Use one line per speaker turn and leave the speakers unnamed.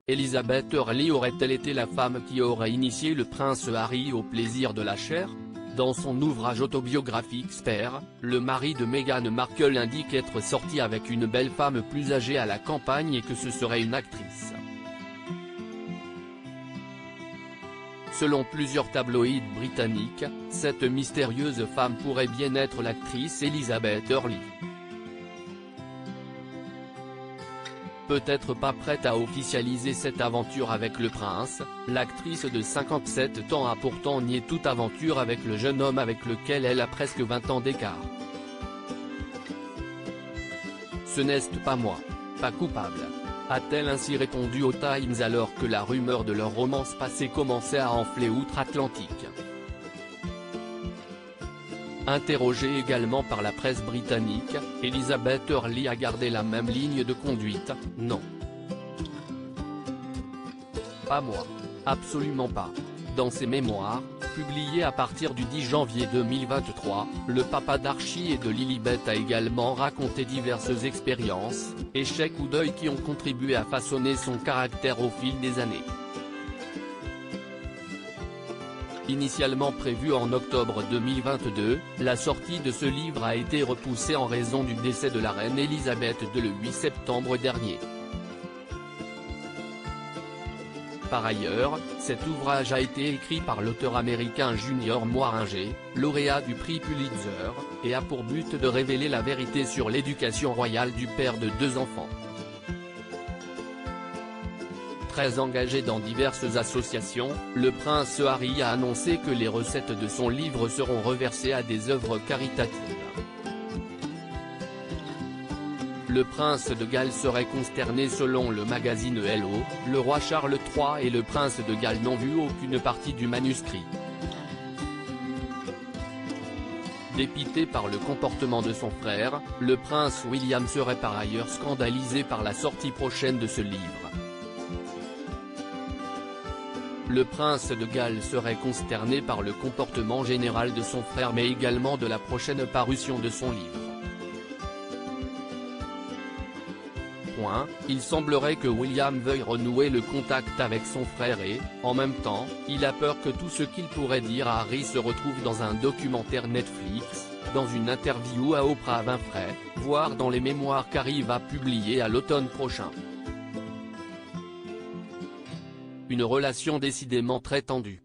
Elizabeth Hurley aurait-elle été la femme qui aurait initié le prince Harry au plaisir de la chair? Dans son ouvrage autobiographique Spare, le mari de Meghan Markle indique être sorti avec une belle femme plus âgée à la campagne et que ce serait une actrice. Selon plusieurs tabloïds britanniques, cette mystérieuse femme pourrait bien être l'actrice Elizabeth Hurley. Peut-être pas prête à officialiser cette aventure avec le prince, l'actrice de 57 ans a pourtant nié toute aventure avec le jeune homme avec lequel elle a presque 20 ans d'écart. Ce n'est pas moi. Pas coupable. A-t-elle ainsi répondu au Times alors que la rumeur de leur romance passée commençait à enfler outre-Atlantique. Interrogée également par la presse britannique, Elizabeth Hurley a gardé la même ligne de conduite, non. Pas moi. Absolument pas. Dans ses mémoires, publiés à partir du 10 janvier 2023, le papa d'Archie et de Lilibet a également raconté diverses expériences, échecs ou deuils qui ont contribué à façonner son caractère au fil des années. Initialement prévue en octobre 2022, la sortie de ce livre a été repoussée en raison du décès de la reine Elisabeth le 8 septembre dernier. Par ailleurs, cet ouvrage a été écrit par l'auteur américain Junior Moiringer, lauréat du prix Pulitzer, et a pour but de révéler la vérité sur l'éducation royale du père de 2 enfants. Très engagé dans diverses associations, le prince Harry a annoncé que les recettes de son livre seront reversées à des œuvres caritatives. Le prince de Galles serait consterné selon le magazine Hello, le roi Charles III et le prince de Galles n'ont vu aucune partie du manuscrit. Dépité par le comportement de son frère, le prince William serait par ailleurs scandalisé par la sortie prochaine de ce livre. Le prince de Galles serait consterné par le comportement général de son frère mais également de la prochaine parution de son livre. Il semblerait que William veuille renouer le contact avec son frère et, en même temps, il a peur que tout ce qu'il pourrait dire à Harry se retrouve dans un documentaire Netflix, dans une interview à Oprah Winfrey, voire dans les mémoires qu'Harry va publier à l'automne prochain. Une relation décidément très tendue.